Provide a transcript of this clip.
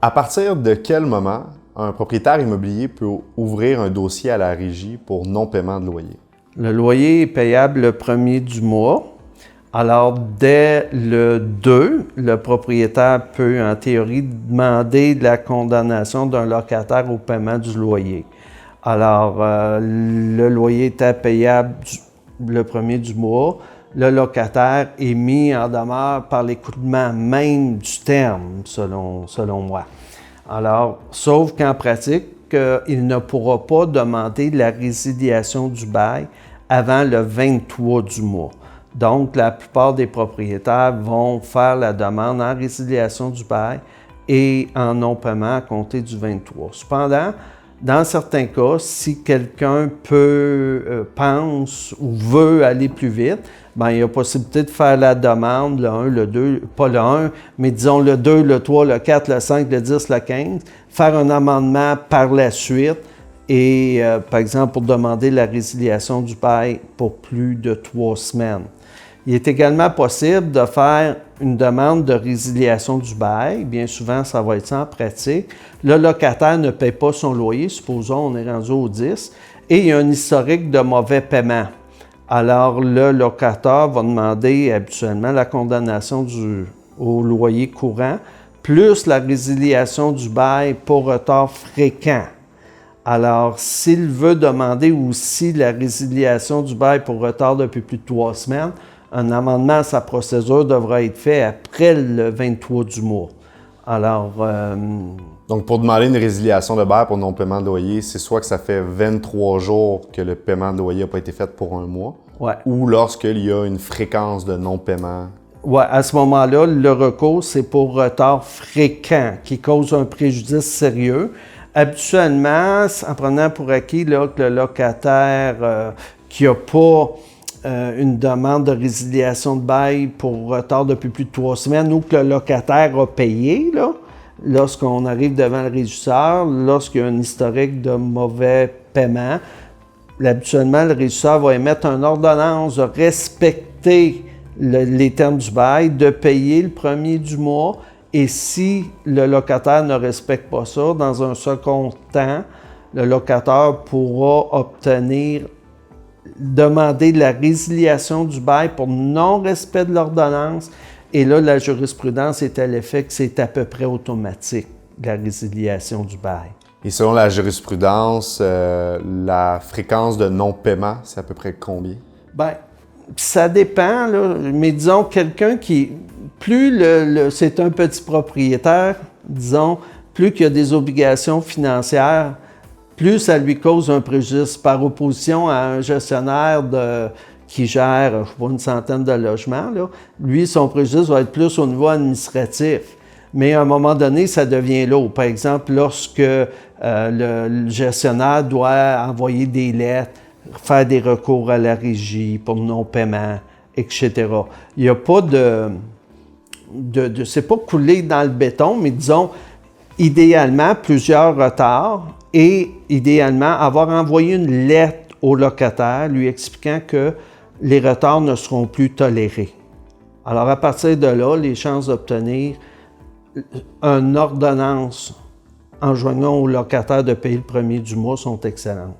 À partir de quel moment un propriétaire immobilier peut ouvrir un dossier à la régie pour non-paiement de loyer? Le loyer est payable le premier du mois. Alors, dès le 2, le propriétaire peut, en théorie, demander de la condamnation d'un locataire au paiement du loyer. Alors, le loyer était payable le premier du mois. Le locataire est mis en demeure par l'écoulement même du terme, selon moi. Alors, sauf qu'en pratique, il ne pourra pas demander la résiliation du bail avant le 23 du mois. Donc, la plupart des propriétaires vont faire la demande en résiliation du bail et en non-paiement à compter du 23. Cependant, dans certains cas, si quelqu'un pense ou veut aller plus vite, bien, il y a possibilité de faire la demande, le 1, le 2, pas le 1, mais disons le 2, le 3, le 4, le 5, le 10, le 15, faire un amendement par la suite et, par exemple, pour demander la résiliation du bail pour plus de 3 semaines. Il est également possible de faire une demande de résiliation du bail. Bien souvent, ça va être ça en pratique. Le locataire ne paie pas son loyer, supposons on est rendu au 10, et il y a un historique de mauvais paiement. Alors, le locataire va demander habituellement la condamnation au loyer courant, plus la résiliation du bail pour retard fréquent. Alors, s'il veut demander aussi la résiliation du bail pour retard depuis plus de 3 semaines, un amendement à sa procédure devra être fait après le 23 du mois. Alors... Donc, pour demander une résiliation de bail pour non-paiement de loyer, c'est soit que ça fait 23 jours que le paiement de loyer n'a pas été fait pour un mois, ou lorsqu'il y a une fréquence de non-paiement. Oui, à ce moment-là, le recours, c'est pour retard fréquent qui cause un préjudice sérieux. Habituellement, en prenant pour acquis là, que le locataire qui n'a pas une demande de résiliation de bail pour retard depuis plus de 3 semaines ou que le locataire a payé, là, lorsqu'on arrive devant le régisseur, lorsqu'il y a un historique de mauvais paiement, habituellement, le régisseur va émettre une ordonnance de respecter les termes du bail, de payer le premier du mois. Et si le locataire ne respecte pas ça, dans un second temps, le locataire pourra demander la résiliation du bail pour non-respect de l'ordonnance. Et là, la jurisprudence est à l'effet que c'est à peu près automatique, la résiliation du bail. Et selon la jurisprudence, la fréquence de non-paiement, c'est à peu près combien? Bien, ça dépend, là, mais disons, quelqu'un qui... Plus c'est un petit propriétaire, disons, plus qu'il y a des obligations financières, plus ça lui cause un préjudice par opposition à un gestionnaire qui gère, je ne sais pas, une centaine de logements. Là. Lui, son préjudice va être plus au niveau administratif. Mais à un moment donné, ça devient lourd. Par exemple, lorsque le gestionnaire doit envoyer des lettres, faire des recours à la régie pour non-paiement, etc. Il n'y a pas c'est pas coulé dans le béton, mais disons, idéalement, plusieurs retards et idéalement, avoir envoyé une lettre au locataire lui expliquant que les retards ne seront plus tolérés. Alors, à partir de là, les chances d'obtenir une ordonnance enjoignant au locataire de payer le premier du mois sont excellentes.